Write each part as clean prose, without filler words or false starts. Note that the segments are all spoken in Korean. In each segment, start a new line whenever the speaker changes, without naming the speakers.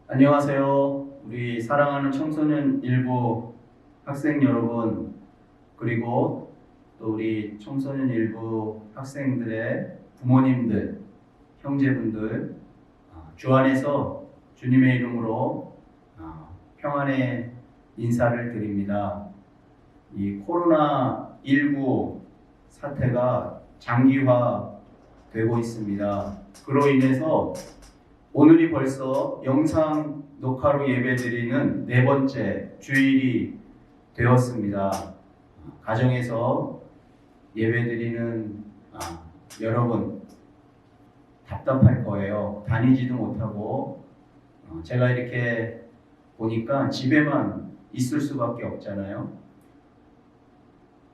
안녕하세요. 우리 사랑하는 청소년 일부 학생 여러분, 그리고 또 우리 청소년 일부 학생들의 부모님들, 형제분들, 주 안에서 주님의 이름으로 평안의 인사를 드립니다. 이 코로나19 사태가 장기화되고 있습니다. 그로 인해서 오늘이 벌써 영상 녹화로 예배드리는 네 번째 주일이 되었습니다. 가정에서 예배드리는 여러분 답답할 거예요. 다니지도 못하고 제가 이렇게 보니까 집에만 있을 수밖에 없잖아요.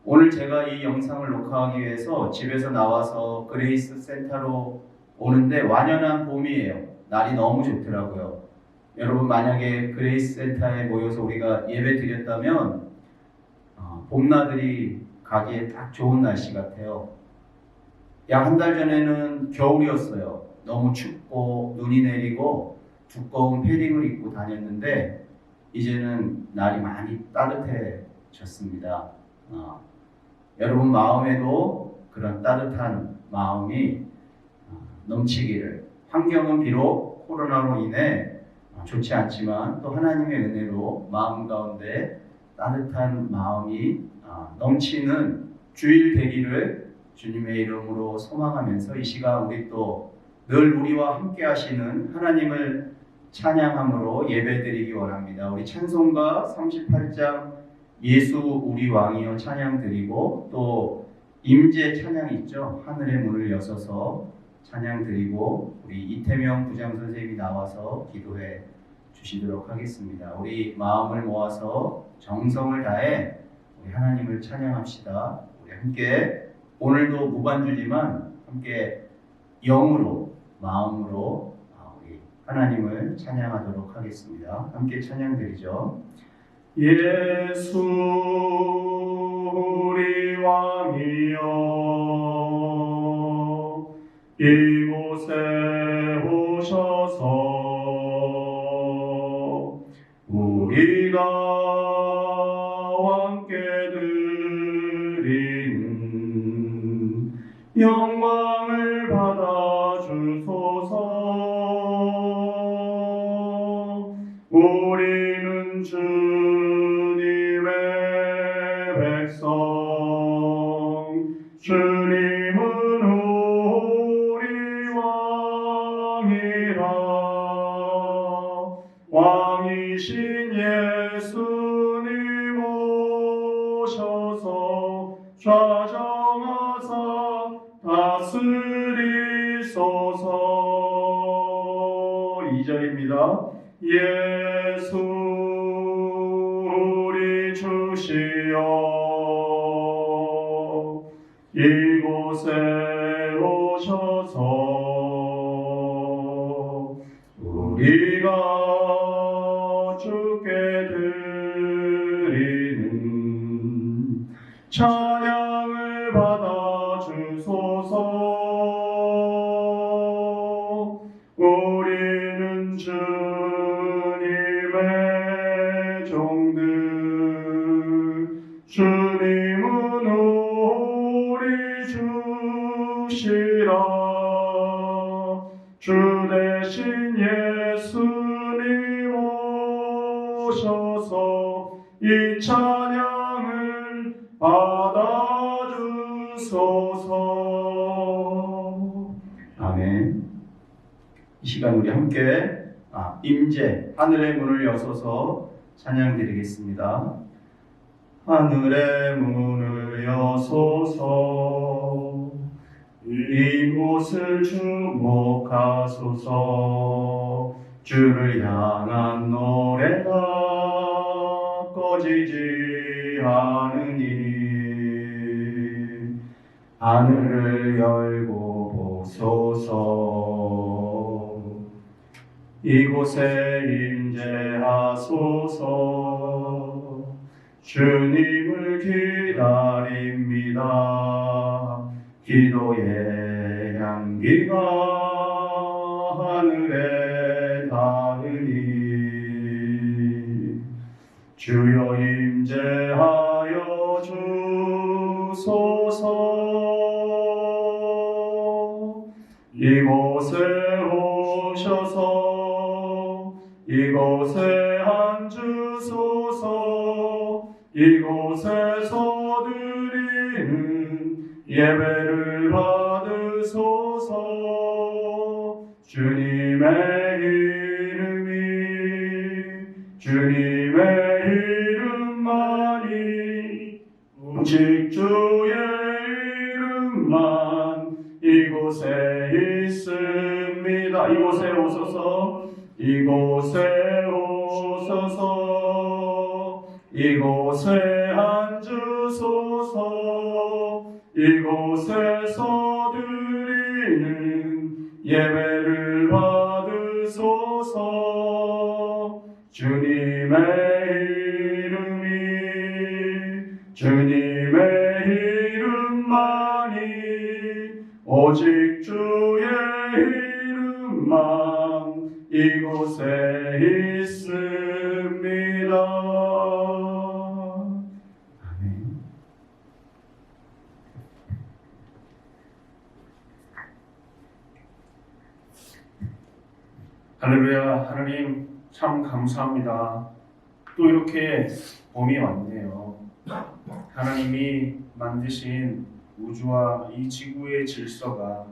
오늘 제가 이 영상을 녹화하기 위해서 집에서 나와서 그레이스 센터로 오는데 완연한 봄이에요. 날이 너무 좋더라고요. 여러분 만약에 그레이스 센터에 모여서 우리가 예배 드렸다면 봄나들이 가기에 딱 좋은 날씨 같아요. 약 한 달 전에는 겨울이었어요. 너무 춥고 눈이 내리고 두꺼운 패딩을 입고 다녔는데 이제는 날이 많이 따뜻해졌습니다. 여러분 마음에도 그런 따뜻한 마음이 넘치기를, 환경은 비록 코로나로 인해 좋지 않지만 또 하나님의 은혜로 마음 가운데 따뜻한 마음이 넘치는 주일 되기를 주님의 이름으로 소망하면서 이 시간 우리 또 늘 우리와 함께 하시는 하나님을 찬양함으로 예배드리기 원합니다. 우리 찬송가 38장 예수 우리 왕이여 찬양 드리고 또 임재 찬양 있죠. 하늘의 문을 여서서 찬양 드리고 우리 이태명 부장 선생님이 나와서 기도해 주시도록 하겠습니다. 우리 마음을 모아서 정성을 다해 우리 하나님을 찬양합시다. 우리 함께 오늘도 무반주지만 함께 영으로 마음으로 우리 하나님을 찬양하도록 하겠습니다. 함께 찬양 드리죠. 예수 우리 왕이여 이곳에 오셔서 우리가 함께 드리는 영광을 받아 주소서. 우리는 주님의 백성, 주님은 우리 왕이라. 왕이신 예수님 오셔서 좌정하사 다스리소서. 2절입니다. 예수 우리 주시여 이곳에 오셔서 우리가 주께 드리는 찬양을 받아 주소서. 우리는 주님의 종들, 주님은 우리 주시라. 주 대신 예수님 오셔서 이 찬양을 받아주소서. 아멘. 이 시간 우리 함께 임재, 하늘의 문을 여서서 찬양 드리겠습니다. 하늘의 문을 여소서 이곳을 주목하소서. 주를 향한 노래가 꺼지지 않으니 하늘을 열고 보소서. 이곳에 임재하소서. 주님을 기다립니다. 기도의 향기가 하늘에 닿으니 주여 임재하여 주소서. 이곳에 오셔서 이곳에 앉으소서. 이곳에서 드리는 예배를 받으소서. 주님의 이름만이 오직 주의 이름만 이곳에 있습니다. 이곳에 오소서. 이곳에 오소서. 이곳에 앉으소서. 이곳에서 드리는 예배를 받으소서. 주님의 이름만이 오직 주의 이름만 이곳에 있습니다. 아멘.
할렐루야. 하나님 참 감사합니다. 또 이렇게 봄이 왔네요. 하나님이 만드신 우주와 이 지구의 질서가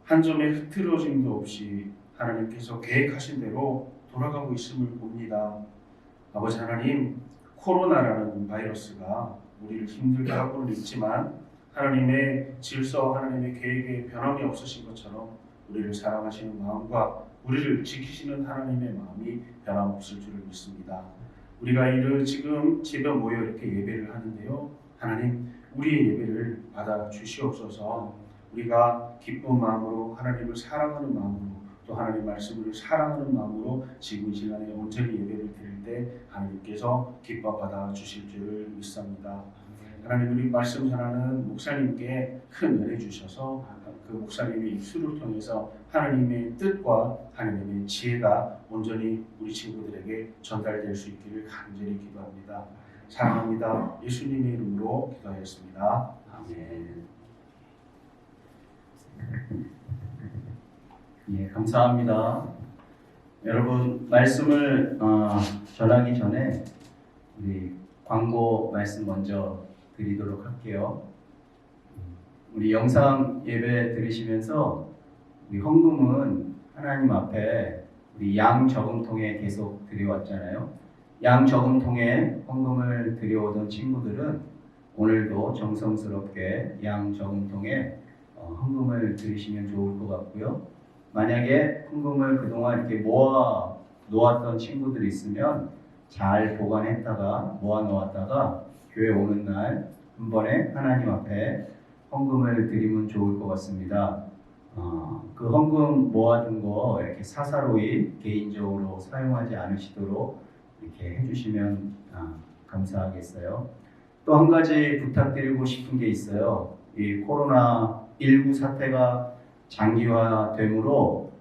한 점의 흐트러짐도 없이 하나님께서 계획하신 대로 돌아가고 있음을 봅니다. 아버지 하나님, 코로나라는 바이러스가 우리를 힘들게 하고는 있지만 하나님의 질서, 하나님의 계획에 변함이 없으신 것처럼 우리를 사랑하시는 마음과 우리를 지키시는 하나님의 마음이 변함없을 줄을 믿습니다. 우리가 이를 지금 집에 모여 이렇게 예배를 하는데요, 하나님 우리의 예배를 받아 주시옵소서. 우리가 기쁜 마음으로 하나님을 사랑하는 마음으로 또 하나님 말씀을 사랑하는 마음으로 지금 이 시간에 온전히 예배를 드릴 때 하나님께서 기뻐 받아 주실 줄을 믿습니다. 하나님, 우리 말씀 전하는 목사님께 큰 은혜 주셔서 그 목사님의 입술을 통해서 하나님의 뜻과 하나님의 지혜가 온전히 우리 친구들에게 전달될 수 있기를 간절히 기도합니다. 사랑합니다. 예수님의 이름으로 기도하였습니다. 아멘.
예, 감사합니다. 여러분, 말씀을 전하기 전에 우리 광고 말씀 먼저 드리도록 할게요. 우리 영상 예배 들으시면서 우리 헌금은 하나님 앞에 우리 양 저금통에 계속 드려왔잖아요. 양 저금통에 헌금을 드려오던 친구들은 오늘도 정성스럽게 양 저금통에 헌금을 드리시면 좋을 것 같고요. 만약에 헌금을 그동안 이렇게 모아 놓았던 친구들이 있으면 잘 보관했다가 모아 놓았다가 교회 오는 날 한 번에 하나님 앞에 헌금을 드리면 좋을 것 같습니다. 그 헌금 모아둔 거 이렇게 사사로이 개인적으로 사용하지 않으시도록 이렇게 해주시면 감사하겠어요. 또 한 가지 부탁드리고 싶은 게 있어요. 이 코로나19 사태가 장기화되므로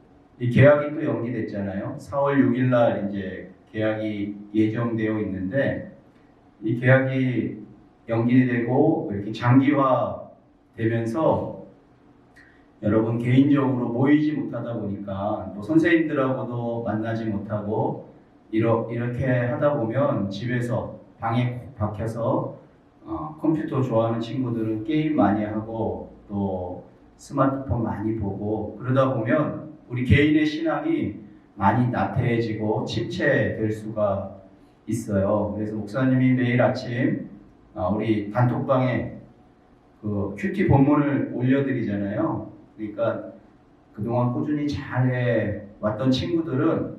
이 계약이 또 연기됐잖아요. 4월 6일 날 이제 계약이 예정되어 있는데 이 계약이 연기되고 이렇게 장기화되면서 여러분 개인적으로 모이지 못하다 보니까 또 선생님들하고도 만나지 못하고 이렇게 하다 보면 집에서 방에 박혀서 컴퓨터 좋아하는 친구들은 게임 많이 하고 또 스마트폰 많이 보고 그러다 보면 우리 개인의 신앙이 많이 나태해지고 침체될 수가 있어요. 그래서 목사님이 매일 아침 우리 단톡방에 그 큐티 본문을 올려드리잖아요. 그러니까 그동안 꾸준히 잘해 왔던 친구들은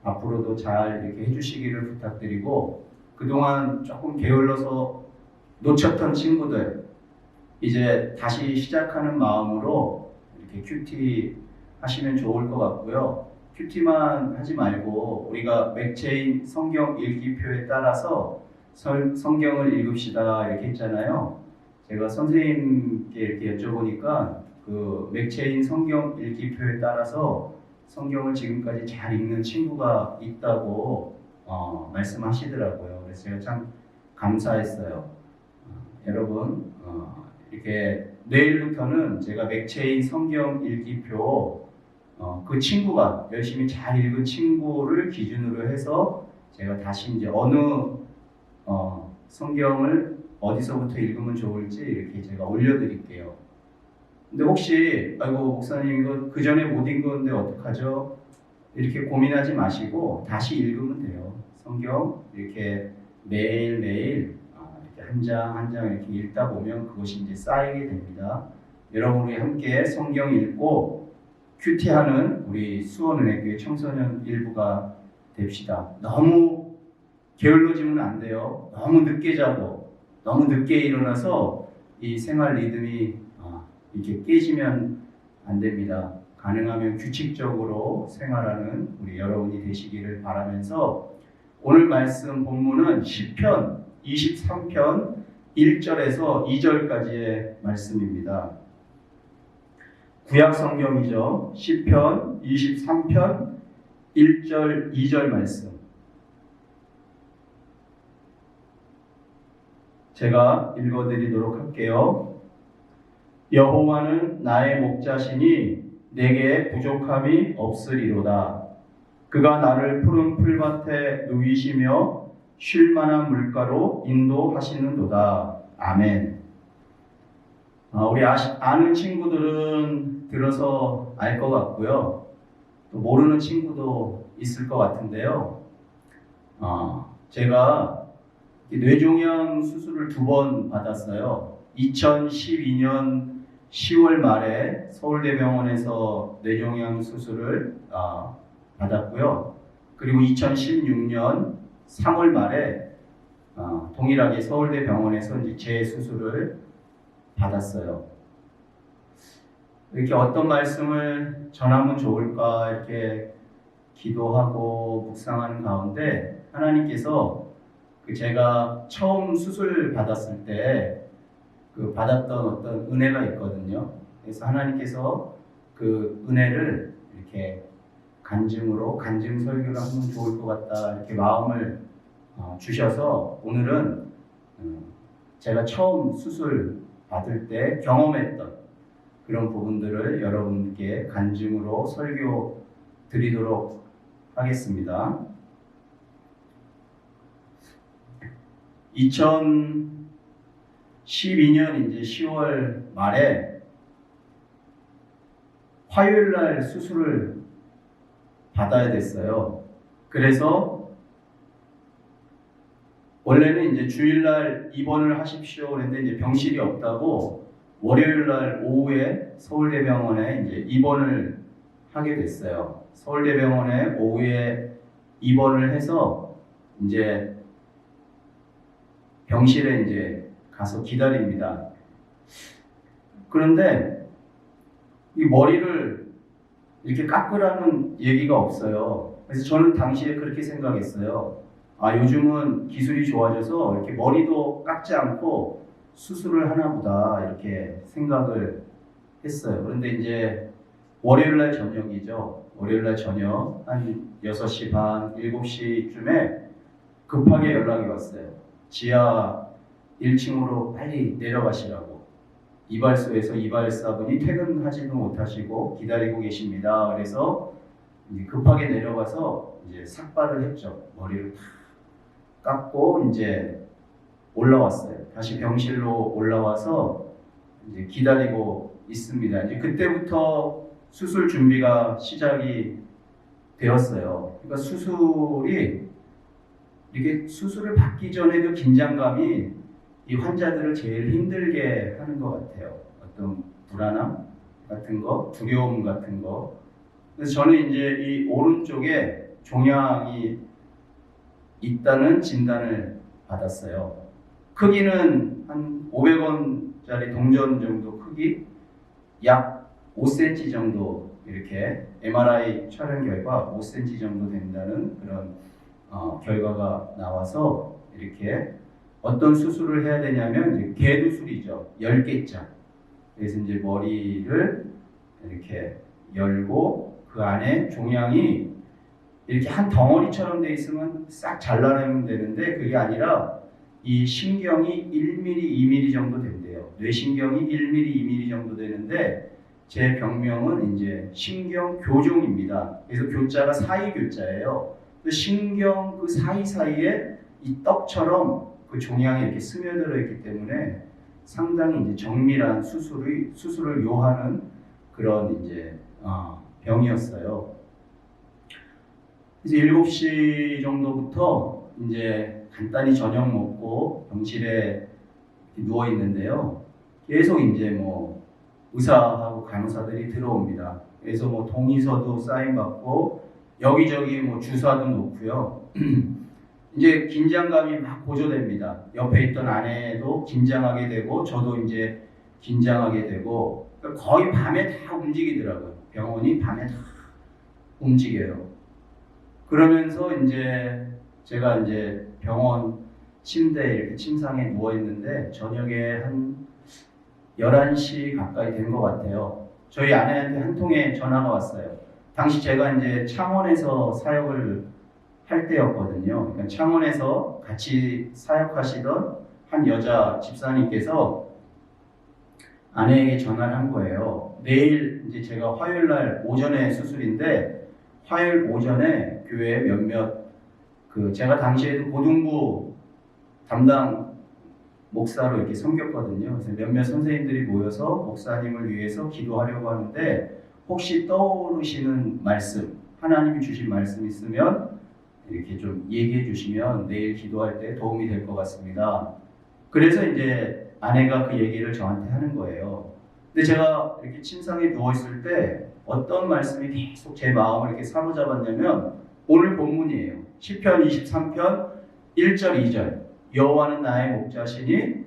앞으로도 잘 이렇게 해주시기를 부탁드리고 그동안 조금 게을러서 놓쳤던 친구들 이제 다시 시작하는 마음으로 이렇게 큐티 하시면 좋을 것 같고요. 큐티만 하지 말고 우리가 맥체인 성경 읽기표에 따라서 성경을 읽읍시다 이렇게 했잖아요. 제가 선생님께 이렇게 여쭤보니까 그 맥체인 성경 읽기표에 따라서 성경을 지금까지 잘 읽는 친구가 있다고 말씀하시더라고요. 그래서 제가 참 감사했어요. 여러분 이렇게 내일부터는 제가 맥체인 성경 읽기표 그 친구가 열심히 잘 읽은 친구를 기준으로 해서 제가 다시 이제 어느 성경을 어디서부터 읽으면 좋을지 이렇게 제가 올려드릴게요. 근데 혹시 아이고 목사님 이거 그 전에 못 읽었는데 어떡하죠? 이렇게 고민하지 마시고 다시 읽으면 돼요. 성경 이렇게 매일매일 이렇게 한 장 한 장 이렇게 읽다 보면 그것이 이제 쌓이게 됩니다. 여러분이 함께 성경 읽고 큐티하는 우리 수원은혜교회 청소년 일부가 됩시다. 너무 게을러지면 안 돼요. 너무 늦게 자고 너무 늦게 일어나서 이 생활 리듬이 이렇게 깨지면 안 됩니다. 가능하면 규칙적으로 생활하는 우리 여러분이 되시기를 바라면서 오늘 말씀 본문은 시편 23편 1절에서 2절까지의 말씀입니다. 구약 성경이죠. 시편 23편 1절 2절 말씀. 제가 읽어드리도록 할게요. 여호와는 나의 목자시니 내게 부족함이 없으리로다. 그가 나를 푸른 풀밭에 누이시며 쉴 만한 물가로 인도하시는도다. 아멘. 우리 아는 친구들은 들어서 알 것 같고요. 또 모르는 친구도 있을 것 같은데요. 제가 뇌종양 수술을 2번 받았어요. 2012년 10월 말에 서울대병원에서 뇌종양 수술을 받았고요. 그리고 2016년 3월 말에 동일하게 서울대병원에서 이제 재수술을 받았어요. 이렇게 어떤 말씀을 전하면 좋을까 이렇게 기도하고 묵상하는 가운데 하나님께서 제가 처음 수술 받았을 때 그 받았던 어떤 은혜가 있거든요. 그래서 하나님께서 그 은혜를 이렇게 간증 설교를 하면 좋을 것 같다 이렇게 마음을 주셔서 오늘은 제가 처음 수술 받을 때 경험했던 그런 부분들을 여러분께 간증으로 설교 드리도록 하겠습니다. 2012년 이제 10월 말에 화요일 날 수술을 받아야 됐어요. 그래서 원래는 이제 주일날 입원을 하십시오 그랬는데 이제 병실이 없다고 월요일날 오후에 서울대병원에 이제 입원을 하게 됐어요. 서울대병원에 오후에 입원을 해서 이제 병실에 이제 가서 기다립니다. 그런데 이 머리를 이렇게 깎으라는 얘기가 없어요. 그래서 저는 당시에 그렇게 생각했어요. 요즘은 기술이 좋아져서 이렇게 머리도 깎지 않고 수술을 하나 보다 이렇게 생각을 했어요. 그런데 이제 월요일날 저녁이죠. 월요일날 저녁 한 6시 반, 7시쯤에 급하게 연락이 왔어요. 지하 1층으로 빨리 내려가시라고. 이발소에서 이발사분이 퇴근하지도 못하시고 기다리고 계십니다. 그래서 이제 급하게 내려가서 이제 삭발을 했죠. 머리를 다 깎고 이제 올라왔어요. 다시 병실로 올라와서 이제 기다리고 있습니다. 이제 그때부터 수술 준비가 시작이 되었어요. 그러니까 이게 수술을 받기 전에 그 긴장감이 이 환자들을 제일 힘들게 하는 것 같아요. 어떤 불안함 같은 거, 두려움 같은 거. 그래서 저는 이제 이 오른쪽에 종양이 있다는 진단을 받았어요. 크기는 한 500원짜리 동전 정도 크기, 약 5cm 정도 이렇게 MRI 촬영 결과 5cm 정도 된다는 그런 결과가 나와서 이렇게 어떤 수술을 해야 되냐면 이제 개두술이죠. 10개짜. 그래서 이제 머리를 이렇게 열고 그 안에 종양이 이렇게 한 덩어리처럼 돼 있으면 싹 잘라내면 되는데 그게 아니라 이 신경이 1mm, 2mm 정도 된대요. 뇌신경이 1mm, 2mm 정도 되는데 제 병명은 이제 신경교종입니다. 그래서 교자가 사이교자예요. 신경 그 사이사이에 이 떡처럼 그 종양이 이렇게 스며들어 있기 때문에 상당히 이제 정밀한 수술을 요하는 그런 이제 병이었어요. 그래서 7시 정도부터 이제 간단히 저녁 먹고 병실에 누워 있는데요. 계속 이제 뭐 의사하고 간호사들이 들어옵니다. 그래서 뭐 동의서도 사인받고 여기저기 뭐 주사도 놓고요. 이제 긴장감이 막 고조됩니다. 옆에 있던 아내도 긴장하게 되고 저도 이제 긴장하게 되고 거의 밤에 다 움직이더라고요. 병원이 밤에 다 움직여요. 그러면서 이제 제가 이제 병원 침대에 이렇게 침상에 누워 있는데 저녁에 한 11시 가까이 된 것 같아요. 저희 아내한테 한 통의 전화가 왔어요. 당시 제가 이제 창원에서 사역을 할 때였거든요. 그러니까 창원에서 같이 사역하시던 한 여자 집사님께서 아내에게 전화를 한 거예요. 내일 이제 제가 화요일 날 오전에 수술인데 화요일 오전에 교회 몇몇 제가 당시에도 고등부 담당 목사로 이렇게 섬겼거든요. 그래서 몇몇 선생님들이 모여서 목사님을 위해서 기도하려고 하는데 혹시 떠오르시는 말씀, 하나님이 주신 말씀 있으면 이렇게 좀 얘기해 주시면 내일 기도할 때 도움이 될 것 같습니다. 그래서 이제 아내가 그 얘기를 저한테 하는 거예요. 근데 제가 이렇게 침상에 누워 있을 때 어떤 말씀이 계속 제 마음을 이렇게 사로잡았냐면 오늘 본문이에요. 시편 23편 1절 2절. 여호와는 나의 목자시니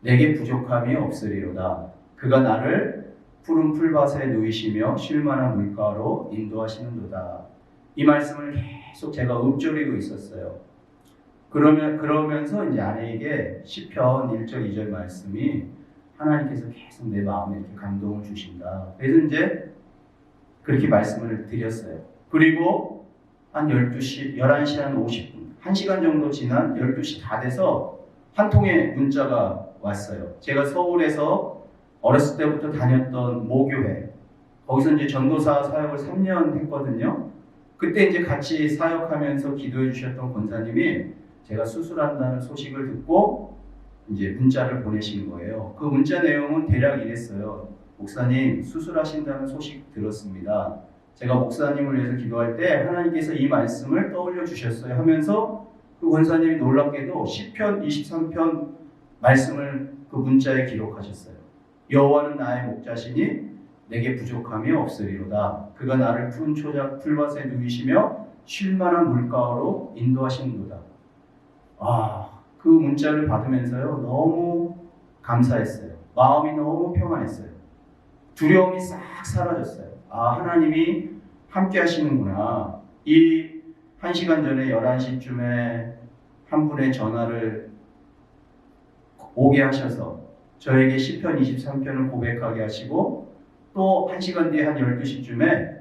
내게 부족함이 없으리로다. 그가 나를 푸른 풀밭에 누이시며 쉴만한 물가로 인도하시는도다. 이 말씀을 계속 제가 읊조리고 있었어요. 그러면서 이제 아내에게 시편 1절 2절 말씀이 하나님께서 계속 내 마음에 이렇게 감동을 주신다. 그래서 이제 그렇게 말씀을 드렸어요. 그리고 한 11시 한 50분, 1시간 정도 지난 12시 다 돼서 한 통의 문자가 왔어요. 제가 서울에서 어렸을 때부터 다녔던 모교회, 거기서 이제 전도사 사역을 3년 했거든요. 그때 이제 같이 사역하면서 기도해 주셨던 권사님이 제가 수술한다는 소식을 듣고 이제 문자를 보내신 거예요. 그 문자 내용은 대략 이랬어요. 목사님, 수술하신다는 소식 들었습니다. 제가 목사님을 위해서 기도할 때 하나님께서 이 말씀을 떠올려 주셨어요 하면서 그 권사님이 놀랍게도 시편 23편 말씀을 그 문자에 기록하셨어요. 여호와는 나의 목자시니 내게 부족함이 없으리로다. 그가 나를 푸른 초작 풀밭에 누이시며 쉴만한 물가로 인도하시는도다. 그 문자를 받으면서요 너무 감사했어요. 마음이 너무 평안했어요. 두려움이 싹 사라졌어요. 하나님이 함께 하시는구나. 이 1시간 전에 11시쯤에 한 분의 전화를 오게 하셔서 저에게 시편 23편을 고백하게 하시고 또 1시간 뒤에 한 12시쯤에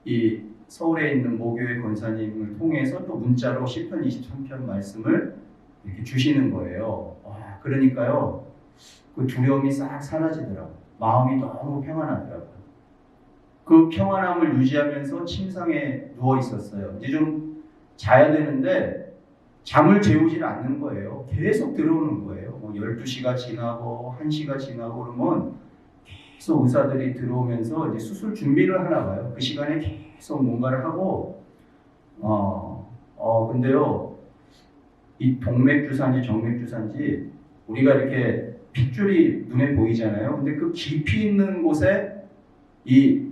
이 서울에 있는 모교회 권사님을 통해서 또 문자로 시편 23편 말씀을 이렇게 주시는 거예요. 그러니까요 그 두려움이 싹 사라지더라고요. 마음이 너무 평안하더라고요. 그 평안함을 유지하면서 침상에 누워 있었어요. 이제 좀 자야 되는데 잠을 재우질 않는 거예요. 계속 들어오는 거예요. 12시가 지나고 1시가 지나고 그러면 계속 의사들이 들어오면서 이제 수술 준비를 하나 봐요. 그 시간에 계속 뭔가를 하고 근데요 이 동맥주사인지 정맥주사인지 우리가 이렇게 핏줄이 눈에 보이잖아요. 근데 그 깊이 있는 곳에 이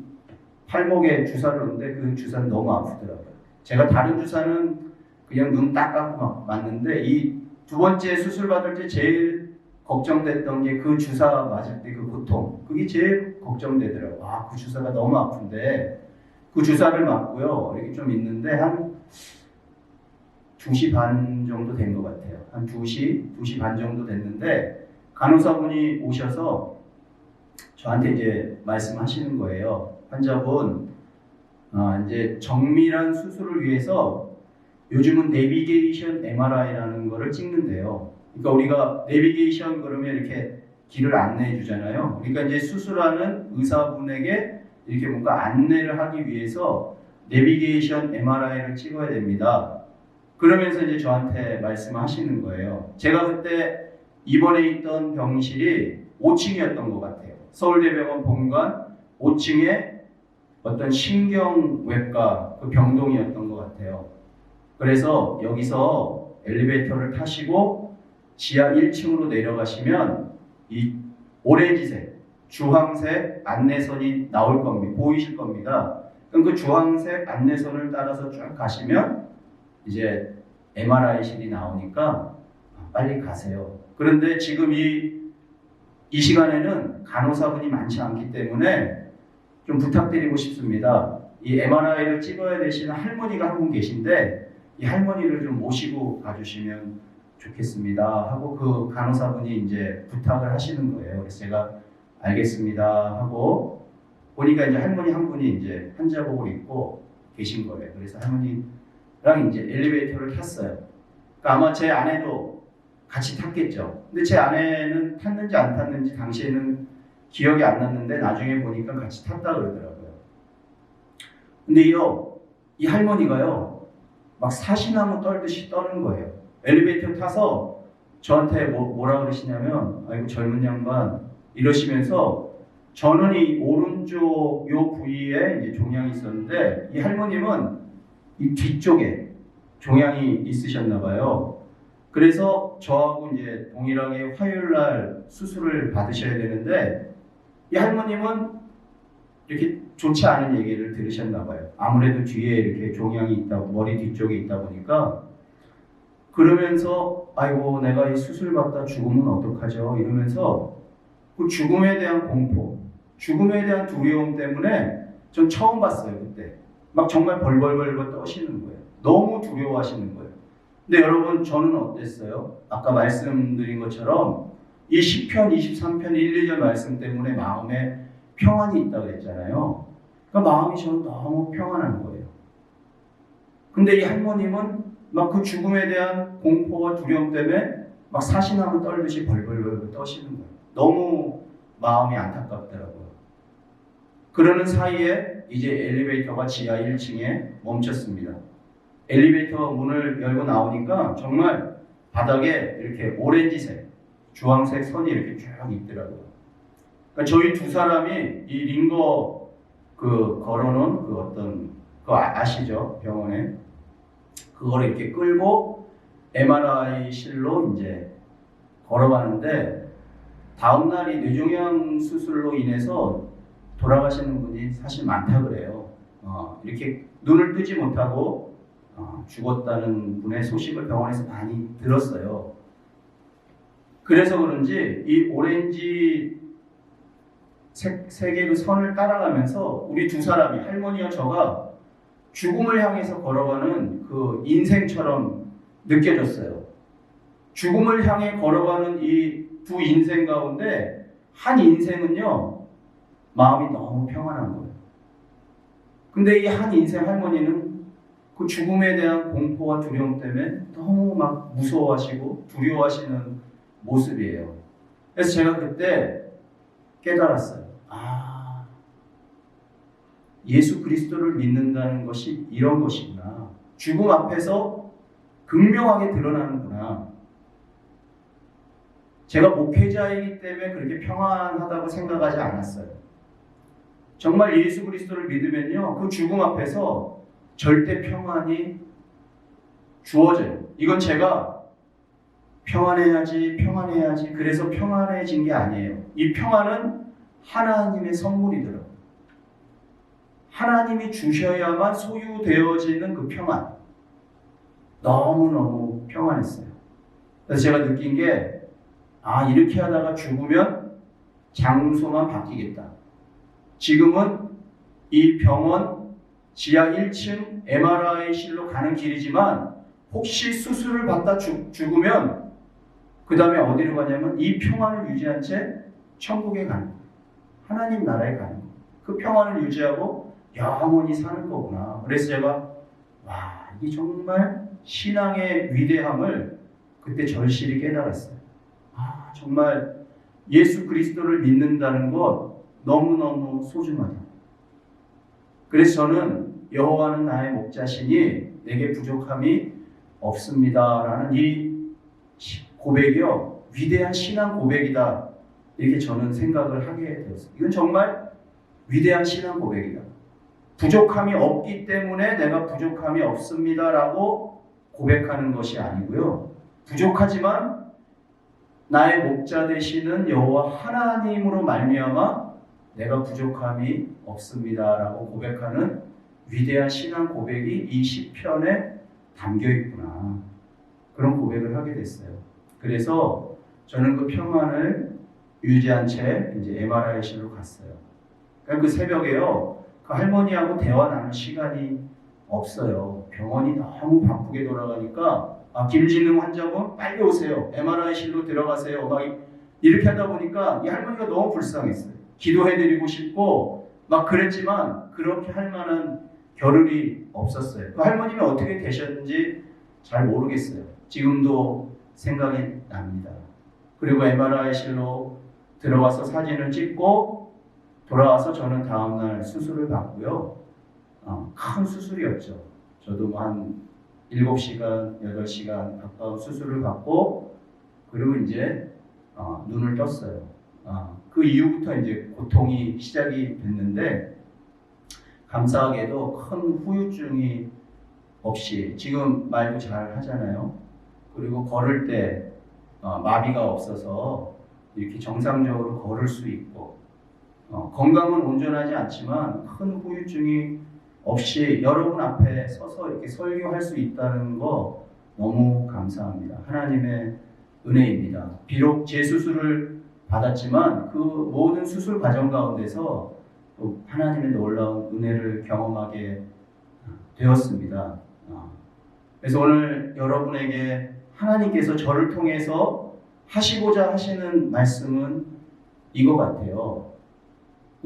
팔목에 주사를 놓는데 그 주사는 너무 아프더라고요. 제가 다른 주사는 그냥 눈 딱 감고 막 맞는데 이 두 번째 수술 받을 때 제일 걱정됐던 게 그 주사 맞을 때 그 고통, 그게 제일 걱정되더라고요. 그 주사가 너무 아픈데 그 주사를 맞고요. 이렇게 좀 있는데 한 2시 반 정도 된 것 같아요. 한 2시 반 정도 됐는데 간호사분이 오셔서 저한테 이제 말씀하시는 거예요. 환자분 이제 정밀한 수술을 위해서 요즘은 내비게이션 MRI라는 거를 찍는데요. 그러니까 우리가 내비게이션 그러면 이렇게 길을 안내해 주잖아요. 그러니까 이제 수술하는 의사분에게 이렇게 뭔가 안내를 하기 위해서 내비게이션 MRI를 찍어야 됩니다. 그러면서 이제 저한테 말씀하시는 거예요. 제가 그때 입원해 있던 병실이 5층이었던 것 같아요. 서울대병원 본관 5층에 어떤 신경외과 그 병동이었던 것 같아요. 그래서 여기서 엘리베이터를 타시고 지하 1층으로 내려가시면 이 오렌지색, 주황색 안내선이 나올 겁니다. 보이실 겁니다. 그럼 그 주황색 안내선을 따라서 쭉 가시면 이제 MRI실이 나오니까 빨리 가세요. 그런데 지금 이 시간에는 간호사분이 많지 않기 때문에 좀 부탁드리고 싶습니다. 이 MRI를 찍어야 되시는 할머니가 한 분 계신데 이 할머니를 좀 모시고 가주시면 좋겠습니다 하고 그 간호사분이 이제 부탁을 하시는 거예요. 그래서 제가 알겠습니다 하고 보니까 이제 할머니 한 분이 이제 환자복을 입고 계신 거예요. 그래서 할머니랑 이제 엘리베이터를 탔어요. 그러니까 아마 제 아내도 같이 탔겠죠. 근데 제 아내는 탔는지 안 탔는지 당시에는 기억이 안 났는데 나중에 보니까 같이 탔다 그러더라고요. 근데 이 할머니가요 막 사시나무 떨듯이 떠는 거예요. 엘리베이터 타서 저한테 뭐라 그러시냐면 아이고 젊은 양반 이러시면서 저는 이 오른쪽 요 부위에 이제 종양이 있었는데 이 할머님은 이 뒤쪽에 종양이 있으셨나 봐요. 그래서 저하고 이제 동일하게 화요일 날 수술을 받으셔야 되는데 이 할머님은 이렇게 좋지 않은 얘기를 들으셨나 봐요. 아무래도 뒤에 이렇게 종양이 있다, 머리 뒤쪽에 있다 보니까 그러면서 아이고 내가 이 수술 받다 죽으면 어떡하죠? 이러면서 그 죽음에 대한 공포, 죽음에 대한 두려움 때문에 전 처음 봤어요 그때. 막 정말 벌벌벌 떠시는 거예요. 너무 두려워하시는 거예요. 근데 여러분 저는 어땠어요? 아까 말씀드린 것처럼 이 시편 23편 1, 2절 말씀 때문에 마음에 평안이 있다고 했잖아요. 그러니까 마음이 저는 너무 평안한 거예요. 근데 이 할머님은 막 그 죽음에 대한 공포와 두려움 때문에 막 사시나무 떨듯이 벌벌벌 떠시는 거예요. 너무 마음이 안타깝더라고요. 그러는 사이에 이제 엘리베이터가 지하 1층에 멈췄습니다. 엘리베이터 문을 열고 나오니까 정말 바닥에 이렇게 오렌지색, 주황색 선이 이렇게 쭉 있더라고요. 그러니까 저희 두 사람이 이 링거 그 걸어놓은 그 어떤 그거 아시죠? 병원에 그거를 이렇게 끌고 MRI실로 이제 걸어가는데 다음 날이 뇌종양 수술로 인해서 돌아가시는 분이 사실 많다 그래요. 이렇게 눈을 뜨지 못하고 죽었다는 분의 소식을 병원에서 많이 들었어요. 그래서 그런지 이 오렌지 색의 그 선을 따라가면서 우리 두 사람이 할머니와 저가 죽음을 향해서 걸어가는 그 인생처럼 느껴졌어요. 죽음을 향해 걸어가는 이 두 인생 가운데 한 인생은요 마음이 너무 평안한 거예요. 근데 이 한 인생 할머니는 그 죽음에 대한 공포와 두려움 때문에 너무 막 무서워하시고 두려워하시는 모습이에요. 그래서 제가 그때 깨달았어요. 예수 그리스도를 믿는다는 것이 이런 것이구나. 죽음 앞에서 극명하게 드러나는구나. 제가 목회자이기 때문에 그렇게 평안하다고 생각하지 않았어요. 정말 예수 그리스도를 믿으면요, 그 죽음 앞에서 절대 평안이 주어져요. 이건 제가 평안해야지, 그래서 평안해진 게 아니에요. 이 평안은 하나님의 선물이더라고요. 하나님이 주셔야만 소유되어지는 그 평안. 너무너무 평안했어요. 그래서 제가 느낀 게 이렇게 하다가 죽으면 장소만 바뀌겠다. 지금은 이 병원 지하 1층 MRI실로 가는 길이지만 혹시 수술을 받다 죽으면 그 다음에 어디로 가냐면 이 평안을 유지한 채 천국에 가는 거예요. 하나님 나라에 가는 거예요. 그 평안을 유지하고 영원히 사는 거구나. 그래서 제가 와, 이게 정말 신앙의 위대함을 그때 절실히 깨달았어요. 아, 정말 예수 그리스도를 믿는다는 것 너무너무 소중하다. 그래서 저는 여호와는 나의 목자시니 내게 부족함이 없습니다라는 이 고백이요, 위대한 신앙 고백이다, 이렇게 저는 생각을 하게 되었어요. 이건 정말 위대한 신앙 고백이다. 부족함이 없기 때문에 내가 부족함이 없습니다라고 고백하는 것이 아니고요, 부족하지만 나의 목자 되시는 여호와 하나님으로 말미암아 내가 부족함이 없습니다라고 고백하는 위대한 신앙 고백이 이 시편에 담겨 있구나, 그런 고백을 하게 됐어요. 그래서 저는 그 평안을 유지한 채 이제 MRI실로 갔어요. 그러니까 그 새벽에요, 그 할머니하고 대화 나눌 시간이 없어요. 병원이 너무 바쁘게 돌아가니까 김진웅 환자분 빨리 오세요, MRI실로 들어가세요, 막 이렇게 하다 보니까 이 할머니가 너무 불쌍했어요. 기도해드리고 싶고 막 그랬지만 그렇게 할 만한 겨를이 없었어요. 그 할머님이 어떻게 되셨는지 잘 모르겠어요. 지금도 생각이 납니다. 그리고 MRI실로 들어가서 사진을 찍고 돌아와서 저는 다음날 수술을 받고요. 큰 수술이었죠. 저도 한 7시간, 8시간 가까운 수술을 받고, 그리고 이제 눈을 떴어요. 그 이후부터 이제 고통이 시작이 됐는데, 감사하게도 큰 후유증이 없이 지금 말도 잘 하잖아요. 그리고 걸을 때 마비가 없어서 이렇게 정상적으로 걸을 수 있고, 건강은 온전하지 않지만 큰 후유증이 없이 여러분 앞에 서서 이렇게 설교할 수 있다는 거 너무 감사합니다. 하나님의 은혜입니다. 비록 재수술을 받았지만 그 모든 수술 과정 가운데서 또 하나님의 놀라운 은혜를 경험하게 되었습니다. 그래서 오늘 여러분에게 하나님께서 저를 통해서 하시고자 하시는 말씀은 이거 같아요.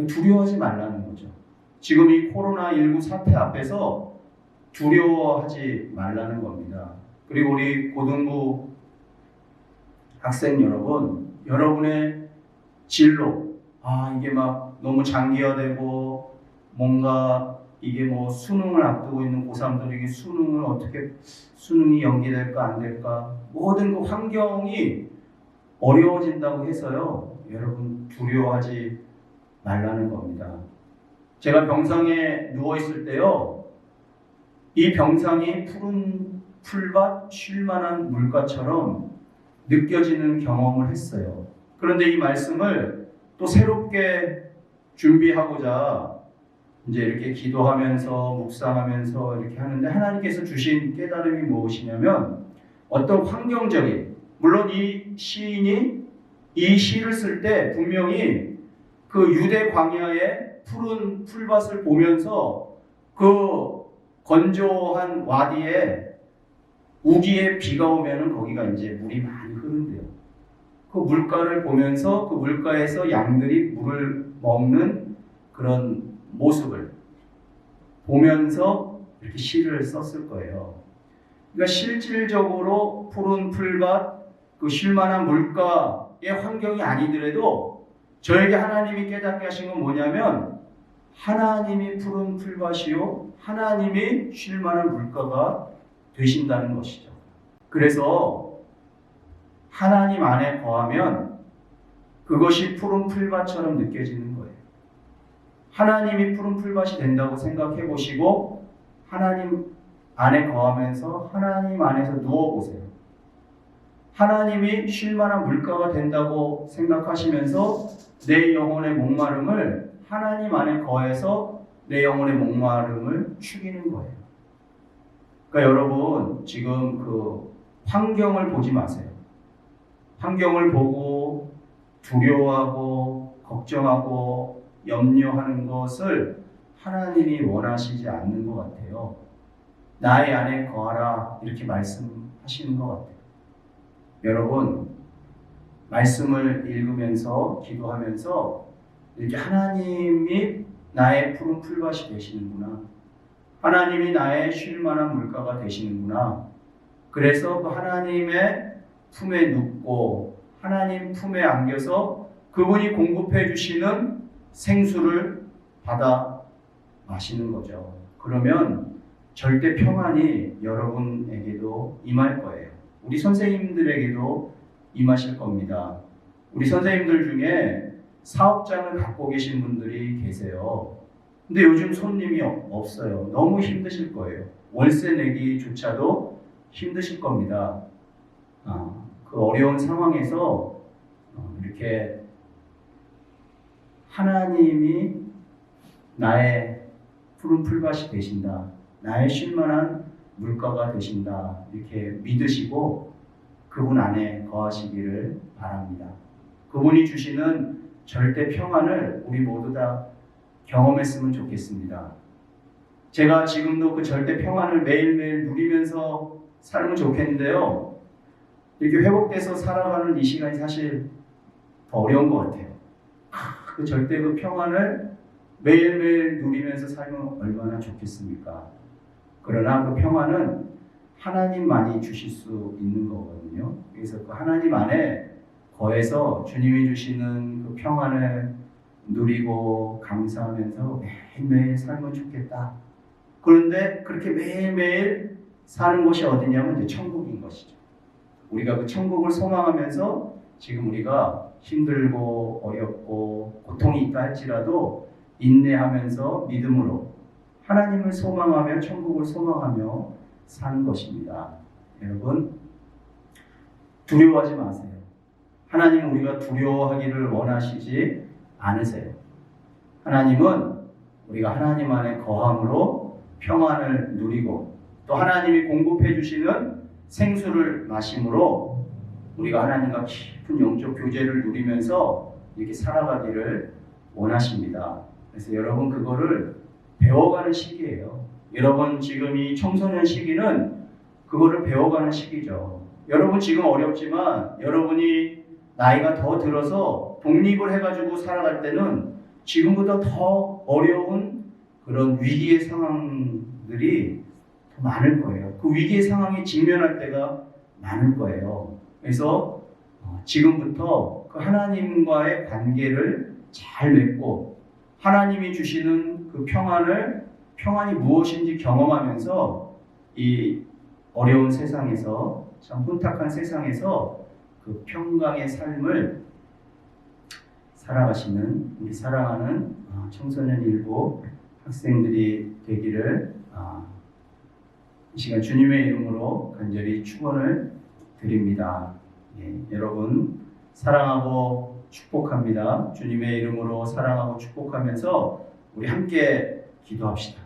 두려워하지 말라는 거죠. 지금 이 코로나19 사태 앞에서 두려워하지 말라는 겁니다. 그리고 우리 고등부 학생 여러분, 여러분의 진로, 이게 막 너무 장기화되고 뭔가 이게 뭐 수능을 앞두고 있는 고3들에게 수능을 어떻게, 수능이 연기될까 안 될까, 모든 그 환경이 어려워진다고 해서요, 여러분 두려워하지 말라는 겁니다. 제가 병상에 누워있을 때요, 이 병상이 푸른 풀밭, 쉴만한 물가처럼 느껴지는 경험을 했어요. 그런데 이 말씀을 또 새롭게 준비하고자 이제 이렇게 기도하면서 묵상하면서 이렇게 하는데, 하나님께서 주신 깨달음이 무엇이냐면, 어떤 환경적인, 물론 이 시인이 이 시를 쓸 때 분명히 그 유대 광야의 푸른 풀밭을 보면서 그 건조한 와디에 우기에 비가 오면은 거기가 이제 물이 많이 흐른대요. 그 물가를 보면서 그 물가에서 양들이 물을 먹는 그런 모습을 보면서 이렇게 시를 썼을 거예요. 그러니까 실질적으로 푸른 풀밭, 그 쉴만한 물가의 환경이 아니더라도 저에게 하나님이 깨닫게 하신 건 뭐냐면, 하나님이 푸른 풀밭이요, 하나님이 쉴만한 물가가 되신다는 것이죠. 그래서 하나님 안에 거하면 그것이 푸른 풀밭처럼 느껴지는 거예요. 하나님이 푸른 풀밭이 된다고 생각해 보시고 하나님 안에 거하면서 하나님 안에서 누워보세요. 하나님이 쉴만한 물가가 된다고 생각하시면서 내 영혼의 목마름을 하나님 안에 거해서 내 영혼의 목마름을 죽이는 거예요. 그러니까 여러분, 지금 그 환경을 보지 마세요. 환경을 보고 두려워하고 걱정하고 염려하는 것을 하나님이 원하시지 않는 것 같아요. 나의 안에 거하라, 이렇게 말씀하시는 것 같아요. 여러분, 말씀을 읽으면서 기도하면서 이렇게 하나님이 나의 푸른 풀밭이 되시는구나. 하나님이 나의 쉴 만한 물가가 되시는구나. 그래서 그 하나님의 품에 눕고 하나님 품에 안겨서 그분이 공급해 주시는 생수를 받아 마시는 거죠. 그러면 절대 평안이 여러분에게도 임할 거예요. 우리 선생님들에게도 임하실 겁니다. 우리 선생님들 중에 사업장을 갖고 계신 분들이 계세요. 근데 요즘 손님이 없어요. 너무 힘드실 거예요. 월세 내기조차도 힘드실 겁니다. 그 어려운 상황에서 이렇게 하나님이 나의 푸른 풀밭이 되신다. 나의 쉴만한 물가가 되신다. 이렇게 믿으시고 그분 안에 거하시기를 바랍니다. 그분이 주시는 절대 평안을 우리 모두 다 경험했으면 좋겠습니다. 제가 지금도 그 절대 평안을 매일매일 누리면서 살면 좋겠는데요. 이렇게 회복돼서 살아가는 이 시간이 사실 더 어려운 것 같아요. 그 절대 그 평안을 매일매일 누리면서 살면 얼마나 좋겠습니까? 그러나 그 평안은 하나님만이 주실 수 있는 거거든요. 그래서 그 하나님 안에 거해서 주님이 주시는 그 평안을 누리고 감사하면서 매일매일 살면 좋겠다. 그런데 그렇게 매일매일 사는 곳이 어디냐면 이제 천국인 것이죠. 우리가 그 천국을 소망하면서 지금 우리가 힘들고 어렵고 고통이 있다 할지라도 인내하면서 믿음으로 하나님을 소망하며 천국을 소망하며 사는 것입니다. 여러분 두려워하지 마세요. 하나님은 우리가 두려워하기를 원하시지 않으세요. 하나님은 우리가 하나님 안에 거함으로 평안을 누리고 또 하나님이 공급해 주시는 생수를 마심으로 우리가 하나님과 깊은 영적 교제를 누리면서 이렇게 살아가기를 원하십니다. 그래서 여러분 그거를 배워가는 시기예요. 여러분 지금 이 청소년 시기는 그거를 배워가는 시기죠. 여러분 지금 어렵지만 여러분이 나이가 더 들어서 독립을 해가지고 살아갈 때는 지금보다 더 어려운 그런 위기의 상황들이 더 많을 거예요. 그 위기의 상황에 직면할 때가 많을 거예요. 그래서 지금부터 그 하나님과의 관계를 잘 맺고 하나님이 주시는 그 평안이 무엇인지 경험하면서 이 어려운 세상에서 참 혼탁한 세상에서 그 평강의 삶을 살아가시는 우리 사랑하는 청소년 일부 학생들이 되기를 이 시간 주님의 이름으로 간절히 축원을 드립니다. 여러분 사랑하고 축복합니다. 주님의 이름으로 사랑하고 축복하면서 우리 함께 기도합시다.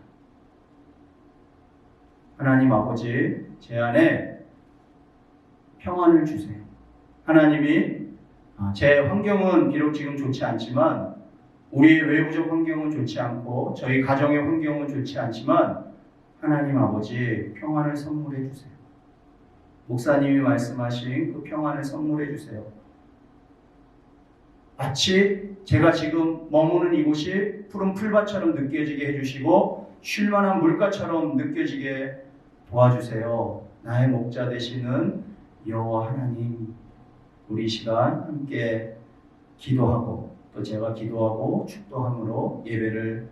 하나님 아버지, 제 안에 평안을 주세요. 하나님이 제 환경은 비록 지금 좋지 않지만 우리의 외부적 환경은 좋지 않고 저희 가정의 환경은 좋지 않지만 하나님 아버지 평안을 선물해 주세요. 목사님이 말씀하신 그 평안을 선물해 주세요. 마치 제가 지금 머무는 이곳이 푸른 풀밭처럼 느껴지게 해주시고 쉴만한 물가처럼 느껴지게 도와주세요. 나의 목자 되시는 여호와 하나님, 우리 시간 함께 기도하고 또 제가 기도하고 축도함으로 예배를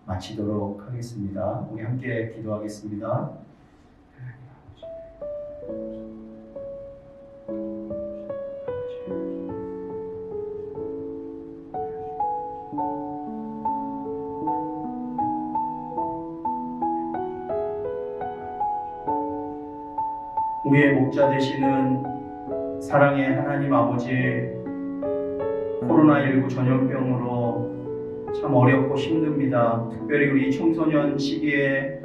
마치도록 하겠습니다. 우리 함께 기도하겠습니다. 우리의 목자 되시는 사랑의 하나님 아버지, 코로나19 전염병으로 참 어렵고 힘듭니다. 특별히 우리 청소년 시기에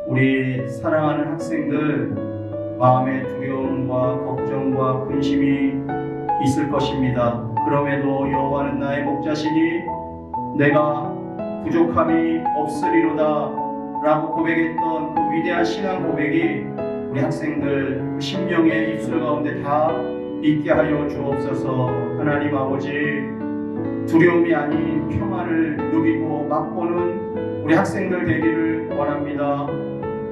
우리 사랑하는 학생들 마음의 두려움과 걱정과 근심이 있을 것입니다. 그럼에도 여호와는 나의 목자시니 내가 부족함이 없으리로다 라고 고백했던 그 위대한 신앙 고백이 우리 학생들 심령의 입술 가운데 다 있게 하여 주옵소서. 하나님 아버지, 두려움이 아닌 평안을 누리고 맛보는 우리 학생들 되기를 원합니다.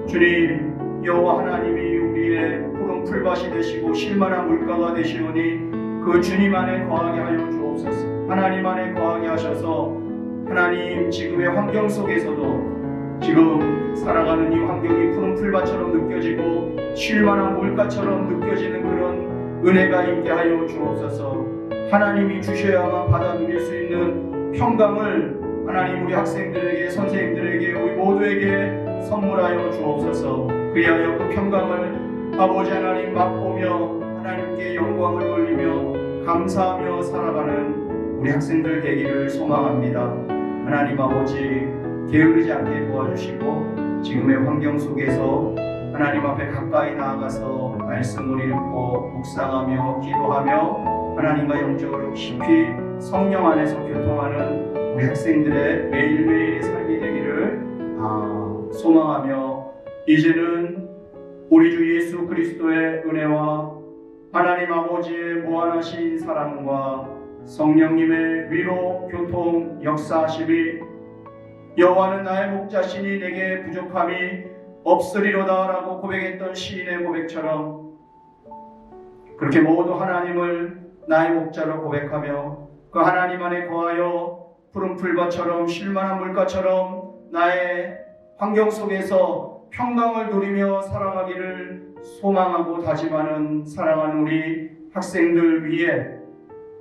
주님, 여호와 하나님이 우리의 푸른 풀밭이 되시고 쉴만한 물가가 되시오니 그 주님 안에 거하게 하여 주옵소서. 하나님 안에 거하게 하셔서 하나님 지금의 환경 속에서도 지금 살아가는 이 환경이 푸른 풀밭처럼 느껴지고 쉴만한 물가처럼 느껴지는 그런 은혜가 있게 하여 주옵소서. 하나님이 주셔야만 받아 누릴 수 있는 평강을 하나님 우리 학생들에게, 선생님들에게, 우리 모두에게 선물하여 주옵소서. 그리하여 그 평강을 아버지 하나님 맛보며 하나님께 영광을 돌리며 감사하며 살아가는 우리 학생들 되기를 소망합니다. 하나님 아버지, 게으르지 않게 도와주시고 지금의 환경 속에서 하나님 앞에 가까이 나아가서 말씀을 읽고 묵상하며 기도하며 하나님과 영적으로 깊이 성령 안에서 교통하는 우리 학생들의 매일매일의 삶이 되기를 소망하며 이제는 우리 주 예수 그리스도의 은혜와 하나님 아버지의 무한하신 사랑과 성령님의 위로 교통 역사하심이 여호와는 나의 목자시니 내게 부족함이 없으리로다 라고 고백했던 시인의 고백처럼 그렇게 모두 하나님을 나의 목자로 고백하며 그 하나님 안에 거하여 푸른 풀밭처럼 쉴만한 물가처럼 나의 환경 속에서 평강을 누리며 살아가기를 소망하고 다짐하는 사랑하는 우리 학생들 위에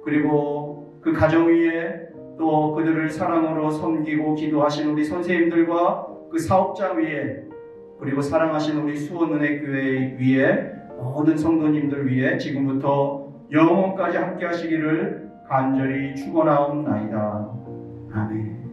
그리고 그 가정 위에 또 그들을 사랑으로 섬기고 기도하신 우리 선생님들과 그 사업자 위에 그리고 사랑하신 우리 수원은혜교회 위에 모든 성도님들 위에 지금부터 영원까지 함께 하시기를 간절히 축원하옵나이다. 아멘.